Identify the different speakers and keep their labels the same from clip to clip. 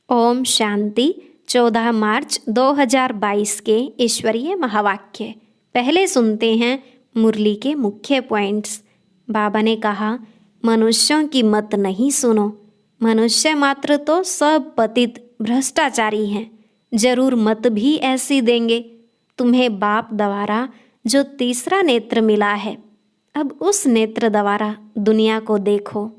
Speaker 1: ओम शांति। 14 मार्च 2022 के ईश्वरीय महावाक्य। पहले सुनते हैं मुरली के मुख्य पॉइंट्स। बाबा ने कहा, मनुष्यों की मत नहीं सुनो। मनुष्य मात्र तो सब पतित भ्रष्टाचारी हैं। जरूर मत भी ऐसी देंगे। तुम्हें बाप द्वारा जो तीसरा नेत्र मिला है, अब उस नेत्र द्वारा दुनिया को देखो।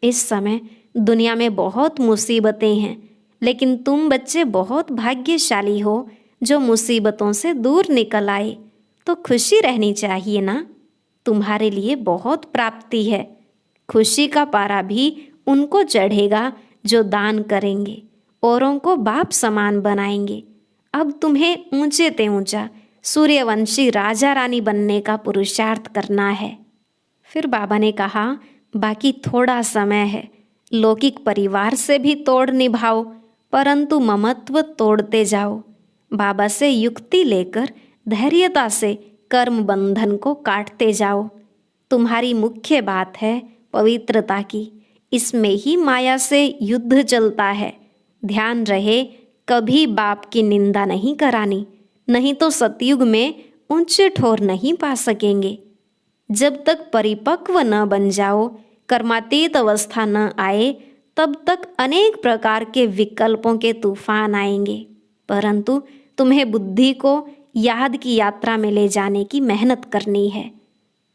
Speaker 1: इस समय दुनिया में बहुत मुसीबतें हैं, लेकिन तुम बच्चे बहुत भाग्यशाली हो जो मुसीबतों से दूर निकल आए। तो खुशी रहनी चाहिए ना। तुम्हारे लिए बहुत प्राप्ति है। खुशी का पारा भी उनको चढ़ेगा जो दान करेंगे, औरों को बाप समान बनाएंगे। अब तुम्हें ऊंचे ते ऊंचा सूर्यवंशी राजा रानी बनने का पुरुषार्थ करना है। फिर बाबा ने कहा, बाकी थोड़ा समय है। लौकिक परिवार से भी तोड़ निभाओ, परंतु ममत्व तोड़ते जाओ। बाबा से युक्ति लेकर धैर्यता से कर्म बंधन को काटते जाओ। तुम्हारी मुख्य बात है पवित्रता की। इसमें ही माया से युद्ध चलता है। ध्यान रहे, कभी बाप की निंदा नहीं करानी, नहीं तो सतयुग में ऊंचे ठोर नहीं पा सकेंगे। जब तक परिपक्व न बन जाओ, कर्मातीत अवस्था न आए, तब तक अनेक प्रकार के विकल्पों के तूफान आएंगे, परंतु तुम्हें बुद्धि को याद की यात्रा में ले जाने की मेहनत करनी है।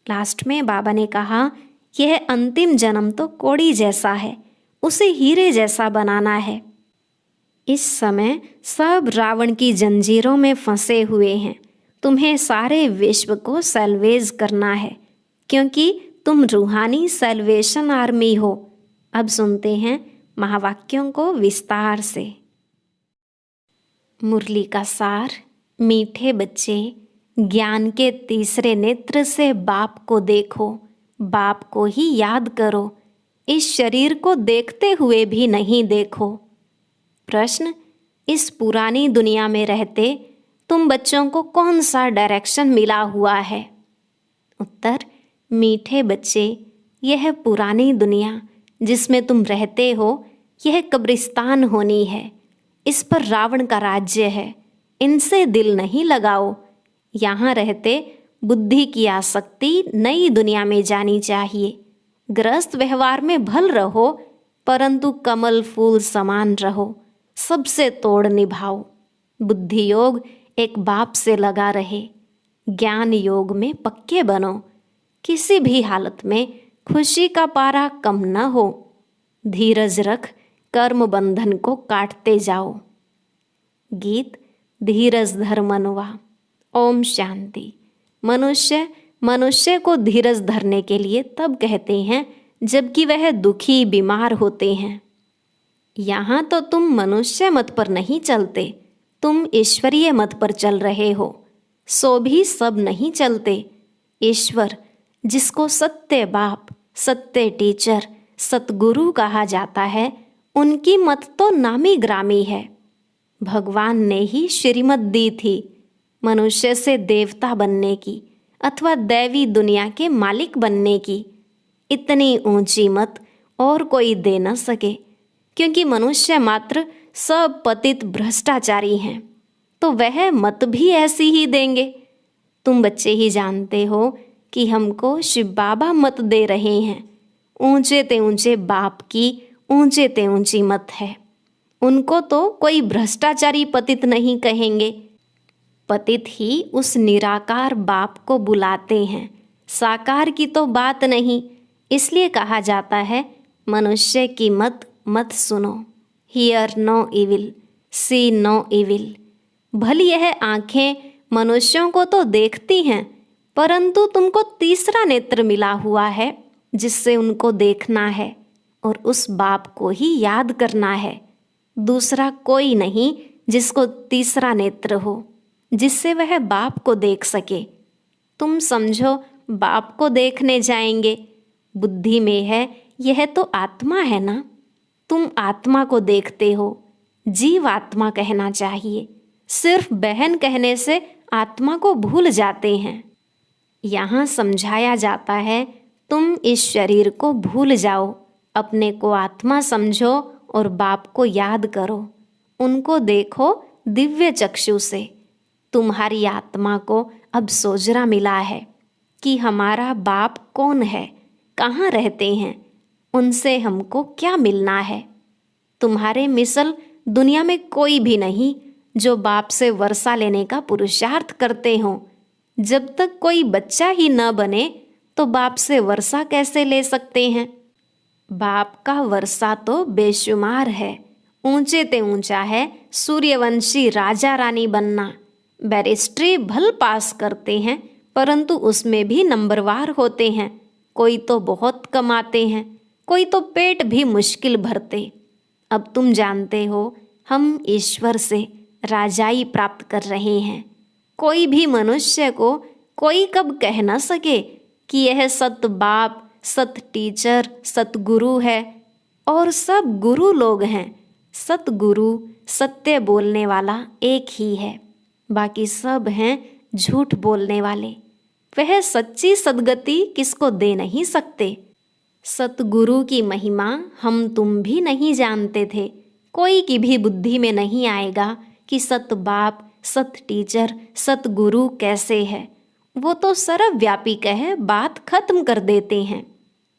Speaker 1: लास्ट में बाबा ने कहा, यह अंतिम जन्म तो कौड़ी जैसा है, उसे हीरे जैसा बनाना है। इस समय सब रावण की जंजीरों में फंसे हुए हैं। तुम्हें सारे विश्व को सैल्वेज करना है, क्योंकि तुम रूहानी सैल्वेशन आर्मी हो। अब सुनते हैं महावाक्यों को विस्तार से। मुरली का सार। मीठे बच्चे, ज्ञान के तीसरे नेत्र से बाप को देखो, बाप को ही याद करो। इस शरीर को देखते हुए भी नहीं देखो। प्रश्न, इस पुरानी दुनिया में रहते तुम बच्चों को कौन सा डायरेक्शन मिला हुआ है? उत्तर, मीठे बच्चे, यह पुरानी दुनिया जिसमें तुम रहते हो, यह कब्रिस्तान होनी है। इस पर रावण का राज्य है। इनसे दिल नहीं लगाओ। यहाँ रहते बुद्धि की आसक्ति नई दुनिया में जानी चाहिए। गृहस्थ व्यवहार में भल रहो, परंतु कमल फूल समान रहो। सबसे तोड़ निभाओ। बुद्धि योग एक बाप से लगा रहे। ज्ञान योग में पक्के बनो। किसी भी हालत में खुशी का पारा कम न हो। धीरज रख कर्म बंधन को काटते जाओ। गीत। धीरज धर मनवा। ओम शांति। मनुष्य को धीरज धरने के लिए तब कहते हैं जबकि वह दुखी बीमार होते हैं। यहाँ तो तुम मनुष्य मत पर नहीं चलते, तुम ईश्वरीय मत पर चल रहे हो। सो भी सब नहीं चलते। ईश्वर, जिसको सत्य बाप, सत्य टीचर, सतगुरु कहा जाता है, उनकी मत तो नामी ग्रामी है। भगवान ने ही श्रीमत दी थी, मनुष्य से देवता बनने की अथवा दैवी दुनिया के मालिक बनने की। इतनी ऊंची मत और कोई दे न सके, क्योंकि मनुष्य मात्र सब पतित भ्रष्टाचारी हैं, तो वह मत भी ऐसी ही देंगे। तुम बच्चे ही जानते हो कि हमको शिव बाबा मत दे रहे हैं। ऊंचे ते ऊंचे बाप की ऊंचे ते ऊंची मत है। उनको तो कोई भ्रष्टाचारी पतित नहीं कहेंगे। पतित ही उस निराकार बाप को बुलाते हैं, साकार की तो बात नहीं। इसलिए कहा जाता है, मनुष्य की मत सुनो। Hear no evil, see no evil. भली यह आंखें मनुष्यों को तो देखती हैं, परंतु तुमको तीसरा नेत्र मिला हुआ है जिससे उनको देखना है, और उस बाप को ही याद करना है। दूसरा कोई नहीं जिसको तीसरा नेत्र हो, जिससे वह बाप को देख सके। तुम समझो बाप को देखने जाएंगे। बुद्धि में है यह तो आत्मा है ना। तुम आत्मा को देखते हो। जीव आत्मा कहना चाहिए। सिर्फ बहन कहने से आत्मा को भूल जाते हैं। यहाँ समझाया जाता है, तुम इस शरीर को भूल जाओ, अपने को आत्मा समझो और बाप को याद करो, उनको देखो दिव्य चक्षु से। तुम्हारी आत्मा को अब सोजरा मिला है कि हमारा बाप कौन है, कहाँ रहते हैं, उनसे हमको क्या मिलना है। तुम्हारे मिसल दुनिया में कोई भी नहीं जो बाप से वर्षा लेने का पुरुषार्थ करते हों। जब तक कोई बच्चा ही न बने तो बाप से वर्षा कैसे ले सकते हैं। बाप का वर्षा तो बेशुमार है, ऊंचे ते ऊंचा है सूर्यवंशी राजा रानी बनना। बैरिस्ट्री भल पास करते हैं परंतु उसमें भी नंबरवार होते हैं। कोई तो बहुत कमाते हैं, कोई तो पेट भी मुश्किल भरते। अब तुम जानते हो हम ईश्वर से राजाई प्राप्त कर रहे हैं। कोई भी मनुष्य को कोई कब कह न सके कि यह सत बाप, सत टीचर, सतगुरु है। और सब गुरु लोग हैं। सतगुरु सत्य बोलने वाला एक ही है, बाकी सब हैं झूठ बोलने वाले। वह सच्ची सद्गति किसको दे नहीं सकते। सतगुरु की महिमा हम तुम भी नहीं जानते थे। कोई की भी बुद्धि में नहीं आएगा कि सत बाप, सत टीचर, सतगुरु कैसे है। वो तो सर्वव्यापी कह बात खत्म कर देते हैं।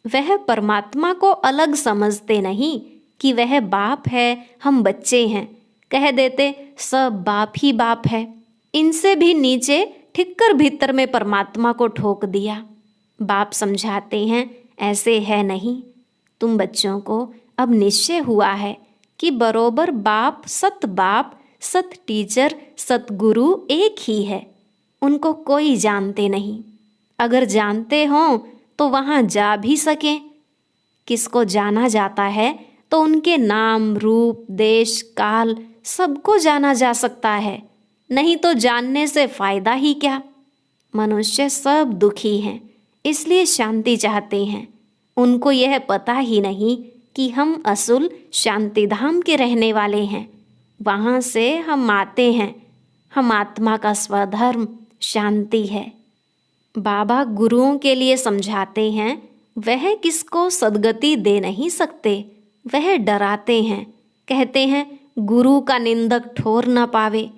Speaker 1: वह परमात्मा को अलग समझते नहीं कि वह बाप है, हम बच्चे हैं। कह देते सब बाप ही बाप है। इनसे भी नीचे ठिक्कर भीतर में परमात्मा को ठोक दिया। बाप समझाते हैं ऐसे है नहीं। तुम बच्चों को अब निश्चय हुआ है कि बरोबर बाप, सत टीचर, सतगुरु एक ही है। उनको कोई जानते नहीं। अगर जानते हों तो वहाँ जा भी सकें। किसको जाना जाता है तो उनके नाम, रूप, देश, काल सबको जाना जा सकता है। नहीं तो जानने से फायदा ही क्या। मनुष्य सब दुखी हैं, इसलिए शांति चाहते हैं। उनको यह पता ही नहीं कि हम असुल शांति धाम के रहने वाले हैं। वहाँ से हम आते हैं। हम आत्मा का स्वधर्म शांति है। बाबा गुरुओं के लिए समझाते हैं वह किसको सद्गति दे नहीं सकते। वह डराते हैं, कहते हैं गुरु का निंदक ठोर न पावे।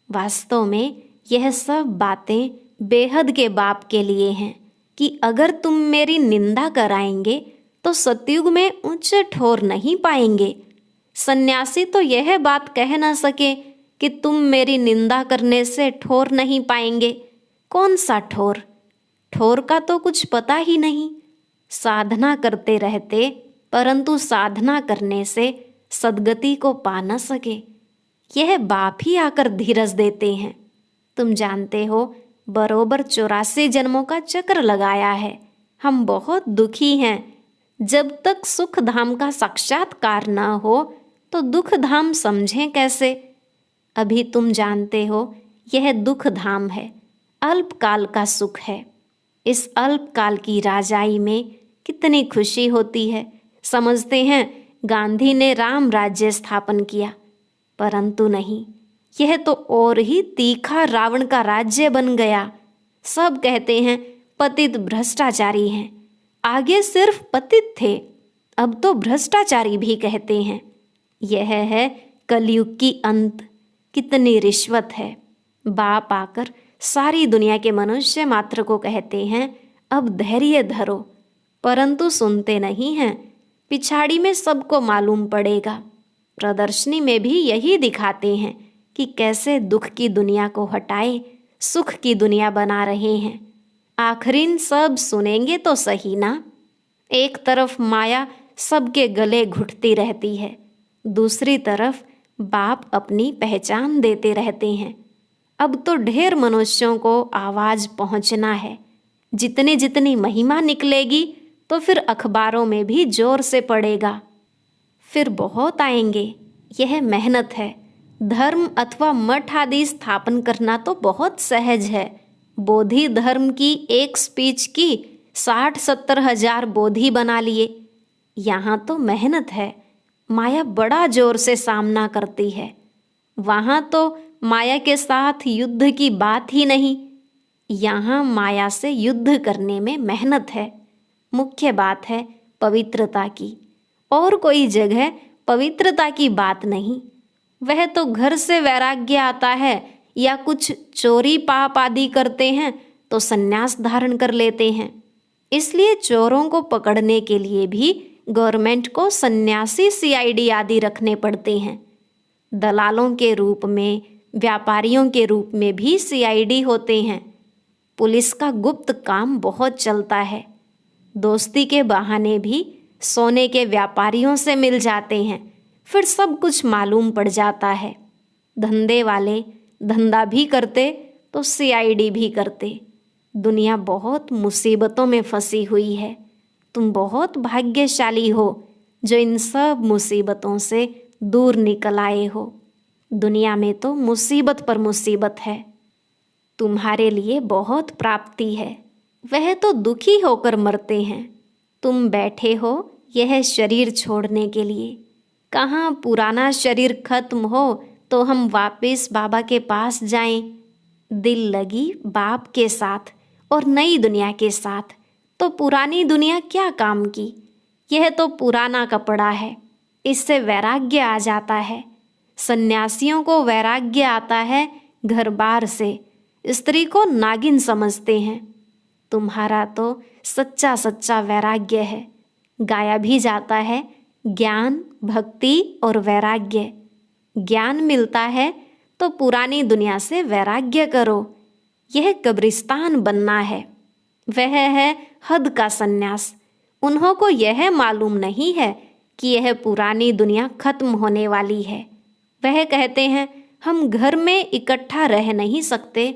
Speaker 1: वास्तव में यह सब बातें बेहद के बाप के लिए हैं कि अगर तुम मेरी निंदा कराएंगे तो सतयुग में उच्च ठोर नहीं पाएंगे। सन्यासी तो यह बात कह न सके कि तुम मेरी निंदा करने से ठोर नहीं पाएंगे। कौन सा ठोर? ठोर का तो कुछ पता ही नहीं। साधना करते रहते परंतु साधना करने से सद्गति को पा न सके। यह बाप ही आकर धीरज देते हैं। तुम जानते हो बरोबर 84 जन्मों का चक्र लगाया है। हम बहुत दुखी हैं। जब तक सुख धाम का साक्षात्कार न हो तो दुख धाम समझें कैसे। अभी तुम जानते हो यह दुख धाम है, अल्पकाल का सुख है। इस अल्पकाल की राजाई में कितनी खुशी होती है। समझते हैं गांधी ने राम राज्य स्थापन किया, परंतु नहीं, यह तो और ही तीखा रावण का राज्य बन गया। सब कहते हैं पतित भ्रष्टाचारी हैं। आगे सिर्फ पतित थे, अब तो भ्रष्टाचारी भी कहते हैं। यह है कलयुग की अंत। कितनी रिश्वत है। बाप आकर सारी दुनिया के मनुष्य मात्र को कहते हैं अब धैर्य धरो, परंतु सुनते नहीं हैं। पिछाड़ी में सबको मालूम पड़ेगा। प्रदर्शनी में भी यही दिखाते हैं कि कैसे दुख की दुनिया को हटाए सुख की दुनिया बना रहे हैं। आखिरीन सब सुनेंगे तो सही ना। एक तरफ माया सबके गले घुटती रहती है, दूसरी तरफ बाप अपनी पहचान देते रहते हैं। अब तो ढेर मनुष्यों को आवाज़ पहुंचना है। जितनी जितनी महिमा निकलेगी तो फिर अखबारों में भी जोर से पड़ेगा। फिर बहुत आएंगे। यह मेहनत है। धर्म अथवा मठ आदि स्थापन करना तो बहुत सहज है। बोधि धर्म की एक स्पीच की 60-70 हजार बोधि बना लिए। यहाँ तो मेहनत है। माया बड़ा जोर से सामना करती है। वहाँ तो माया के साथ युद्ध की बात ही नहीं। यहाँ माया से युद्ध करने में मेहनत है। मुख्य बात है पवित्रता की। और कोई जगह पवित्रता की बात नहीं। वह तो घर से वैराग्य आता है या कुछ चोरी पाप आदि करते हैं तो संन्यास धारण कर लेते हैं। इसलिए चोरों को पकड़ने के लिए भी गवर्नमेंट को सन्यासी सीआईडी आदि रखने पड़ते हैं। दलालों के रूप में, व्यापारियों के रूप में भी सीआईडी होते हैं। पुलिस का गुप्त काम बहुत चलता है। दोस्ती के बहाने भी सोने के व्यापारियों से मिल जाते हैं, फिर सब कुछ मालूम पड़ जाता है। धंधे वाले धंधा भी करते तो सीआईडी भी करते। दुनिया बहुत मुसीबतों में फंसी हुई है। तुम बहुत भाग्यशाली हो जो इन सब मुसीबतों से दूर निकल आए हो। दुनिया में तो मुसीबत पर मुसीबत है। तुम्हारे लिए बहुत प्राप्ति है, वह तो दुखी होकर मरते हैं। तुम बैठे हो यह शरीर छोड़ने के लिए। कहाँ पुराना शरीर खत्म हो तो हम वापस बाबा के पास जाएं। दिल लगी बाप के साथ और नई दुनिया के साथ, तो पुरानी दुनिया क्या काम की। यह तो पुराना कपड़ा है, इससे वैराग्य आ जाता है। सन्यासियों को वैराग्य आता है घर बार से, स्त्री को नागिन समझते हैं। तुम्हारा तो सच्चा सच्चा वैराग्य है। गाया भी जाता है ज्ञान, भक्ति और वैराग्य। ज्ञान मिलता है तो पुरानी दुनिया से वैराग्य करो। यह कब्रिस्तान बनना है। वह है हद का सन्यास। उन्हों को यह मालूम नहीं है कि यह पुरानी दुनिया खत्म होने वाली है। वह कहते हैं हम घर में इकट्ठा रह नहीं सकते,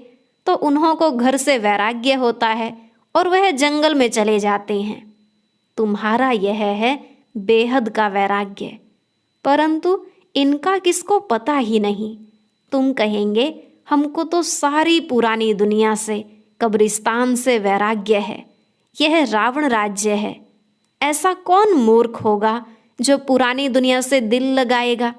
Speaker 1: तो उन्हों को घर से वैराग्य होता है और वह जंगल में चले जाते हैं। तुम्हारा यह है बेहद का वैराग्य, परंतु इनका किसको पता ही नहीं। तुम कहेंगे हमको तो सारी पुरानी दुनिया से, कब्रिस्तान से वैराग्य है, यह रावण राज्य है। ऐसा कौन मूर्ख होगा जो पुरानी दुनिया से दिल लगाएगा।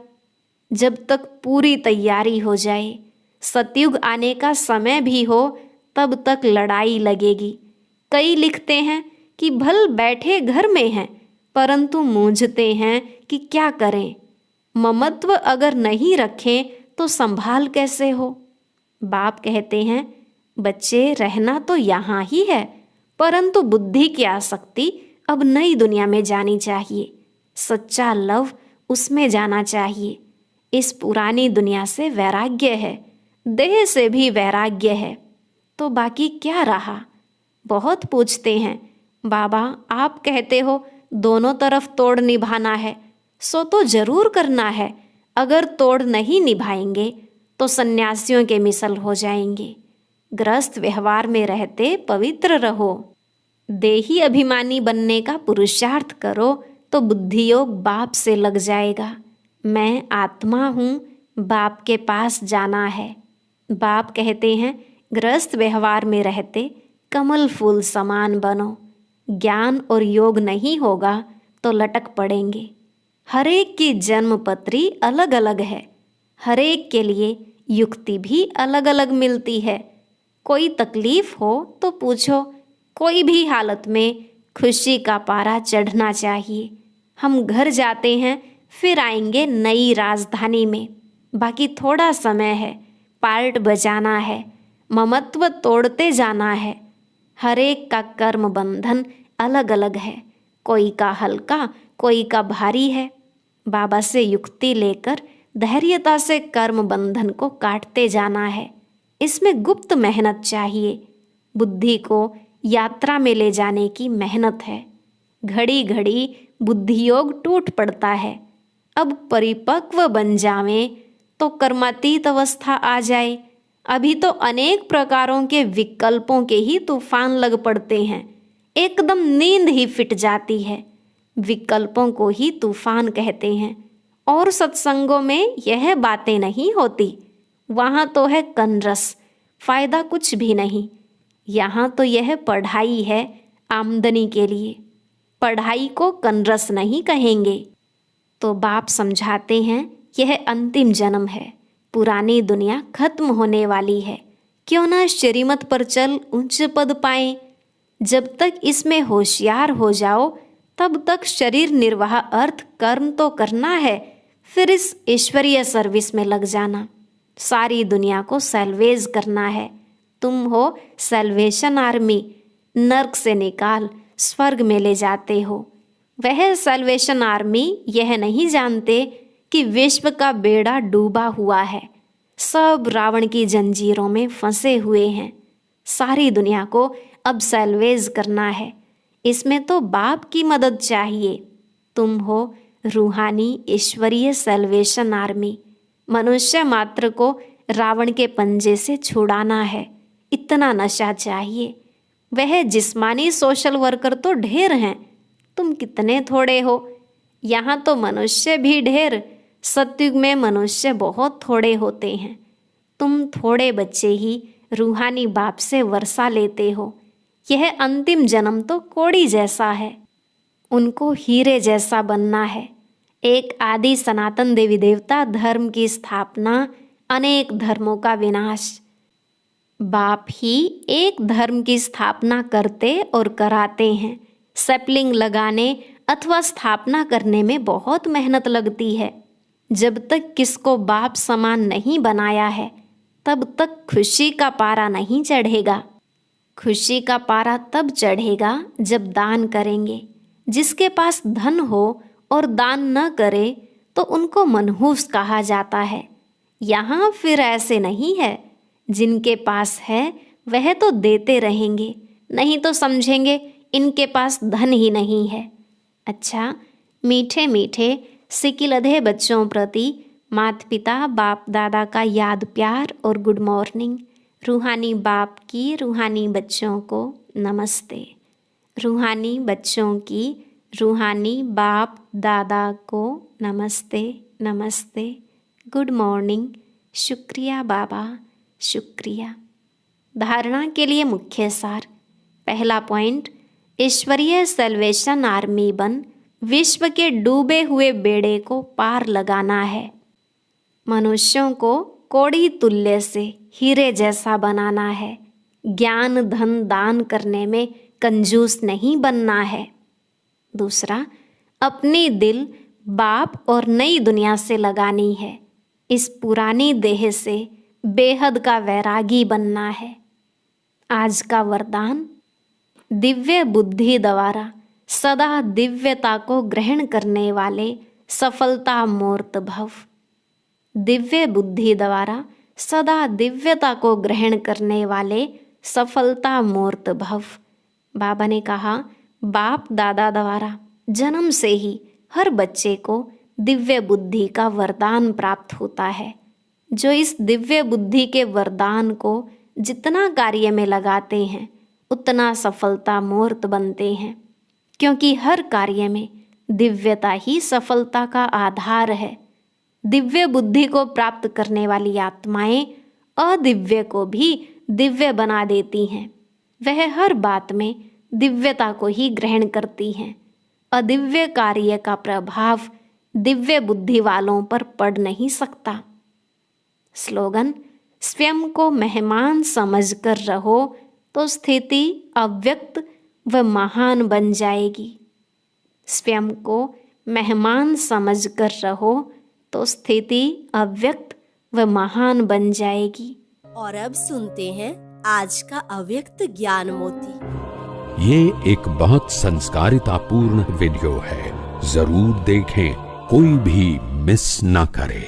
Speaker 1: जब तक पूरी तैयारी हो जाए, सतयुग आने का समय भी हो, तब तक लड़ाई लगेगी। कई लिखते हैं कि भल बैठे घर में हैं, परंतु मूंझते हैं कि क्या करें। ममत्व अगर नहीं रखें तो संभाल कैसे हो। बाप कहते हैं बच्चे रहना तो यहाँ ही है, परंतु बुद्धि की आसक्ति अब नई दुनिया में जानी चाहिए। सच्चा लव उसमें जाना चाहिए। इस पुरानी दुनिया से वैराग्य है, देह से भी वैराग्य है, तो बाकी क्या रहा। बहुत पूछते हैं बाबा आप कहते हो दोनों तरफ तोड़ निभाना है, सो तो जरूर करना है। अगर तोड़ नहीं निभाएंगे तो सन्यासियों के मिसल हो जाएंगे। गृहस्थ व्यवहार में रहते पवित्र रहो। देही अभिमानी बनने का पुरुषार्थ करो तो बुद्धि योग बाप से लग जाएगा। मैं आत्मा हूँ, बाप के पास जाना है। बाप कहते हैं गृहस्थ व्यवहार में रहते कमल फूल समान बनो। ज्ञान और योग नहीं होगा तो लटक पड़ेंगे। हरेक की जन्म पत्री अलग अलग है, हरेक के लिए युक्ति भी अलग अलग मिलती है। कोई तकलीफ हो तो पूछो, कोई भी हालत में खुशी का पारा चढ़ना चाहिए। हम घर जाते हैं, फिर आएंगे नई राजधानी में। बाकी थोड़ा समय है, पार्ट बजाना है, ममत्व तोड़ते जाना है। हरेक का कर्म बंधन अलग अलग है, कोई का हल्का, कोई का भारी है। बाबा से युक्ति लेकर धैर्यता से कर्म बंधन को काटते जाना है। इसमें गुप्त मेहनत चाहिए। बुद्धि को यात्रा में ले जाने की मेहनत है। घड़ी घड़ी बुद्धि योग टूट पड़ता है। अब परिपक्व बन जावें तो कर्मातीत अवस्था आ जाए। अभी तो अनेक प्रकारों के विकल्पों के ही तूफान लग पड़ते हैं, एकदम नींद ही फिट जाती है। विकल्पों को ही तूफान कहते हैं। और सत्संगों में यह बातें नहीं होती। वहाँ तो है कनरस, फायदा कुछ भी नहीं। यहाँ तो यह पढ़ाई है आमदनी के लिए। पढ़ाई को कनरस नहीं कहेंगे। तो बाप समझाते हैं यह अंतिम जन्म है, पुरानी दुनिया खत्म होने वाली है। क्यों ना श्रीमत पर चल उच्च पद पाएं। जब तक इसमें होशियार हो जाओ तब तक शरीर निर्वाह अर्थ कर्म तो करना है, फिर इस ईश्वरीय सर्विस में लग जाना। सारी दुनिया को सैल्वेज करना है। तुम हो सैल्वेशन आर्मी। नर्क से निकाल स्वर्ग में ले जाते हो। वह सैल्वेशन आर्मी यह नहीं जानते कि विश्व का बेड़ा डूबा हुआ है, सब रावण की जंजीरों में फंसे हुए हैं। सारी दुनिया को अब सैल्वेज करना है, इसमें तो बाप की मदद चाहिए। तुम हो रूहानी ईश्वरीय सैल्वेशन आर्मी। मनुष्य मात्र को रावण के पंजे से छुड़ाना है, इतना नशा चाहिए। वह जिस्मानी सोशल वर्कर तो ढेर हैं, तुम कितने थोड़े हो। यहाँ तो मनुष्य भी ढेर, सतयुग में मनुष्य बहुत थोड़े होते हैं। तुम थोड़े बच्चे ही रूहानी बाप से वर्षा लेते हो। यह अंतिम जन्म तो कोड़ी जैसा है, उनको हीरे जैसा बनना है। एक आदि सनातन देवी देवता धर्म की स्थापना, अनेक धर्मों का विनाश। बाप ही एक धर्म की स्थापना करते और कराते हैं। सैपलिंग लगाने अथवा स्थापना करने में बहुत मेहनत लगती है। जब तक किसको बाप समान नहीं बनाया है, तब तक खुशी का पारा नहीं चढ़ेगा। खुशी का पारा तब चढ़ेगा जब दान करेंगे। जिसके पास धन हो और दान न करे तो उनको मनहूस कहा जाता है। यहाँ फिर ऐसे नहीं है। जिनके पास है वह तो देते रहेंगे, नहीं तो समझेंगे इनके पास धन ही नहीं है। अच्छा, मीठे मीठे सिकिलधे बच्चों प्रति माता पिता बाप दादा का याद प्यार और गुड मॉर्निंग। रूहानी बाप की रूहानी बच्चों को नमस्ते। रूहानी बच्चों की रूहानी बाप दादा को नमस्ते नमस्ते, गुड मॉर्निंग, शुक्रिया बाबा, शुक्रिया। धारणा के लिए मुख्य सार। पहला पॉइंट, ईश्वरीय सैल्वेशन आर्मी बन विश्व के डूबे हुए बेड़े को पार लगाना है। मनुष्यों को कौड़ी तुल्य से हीरे जैसा बनाना है। ज्ञान धन दान करने में कंजूस नहीं बनना है। दूसरा, अपनी दिल बाप और नई दुनिया से लगानी है। इस पुरानी देह से बेहद का वैरागी बनना है। आज का वरदान, दिव्य बुद्धि द्वारा सदा दिव्यता को ग्रहण करने वाले सफलता मूर्त भव। दिव्य बुद्धि द्वारा सदा दिव्यता को ग्रहण करने वाले सफलता मूर्त भव। बाबा ने कहा, बाप दादा द्वारा जन्म से ही हर बच्चे को दिव्य बुद्धि का वरदान प्राप्त होता है। जो इस दिव्य बुद्धि के वरदान को जितना कार्य में लगाते हैं उतना सफलता मूर्त बनते हैं, क्योंकि हर कार्य में दिव्यता ही सफलता का आधार है। दिव्य बुद्धि को प्राप्त करने वाली आत्माएं अदिव्य को भी दिव्य बना देती हैं। वह हर बात में दिव्यता को ही ग्रहण करती हैं। अदिव्य कार्य का प्रभाव दिव्य बुद्धि वालों पर पड़ नहीं सकता। स्लोगन, स्वयं को मेहमान समझकर रहो तो स्थिति अव्यक्त व महान बन जाएगी। स्वयं को मेहमान समझकर रहो तो स्थिति अव्यक्त व महान बन जाएगी।
Speaker 2: और अब सुनते हैं आज का अव्यक्त ज्ञान मोती।
Speaker 3: ये एक बहुत संस्कारितापूर्ण वीडियो है, जरूर देखें, कोई भी मिस ना करे।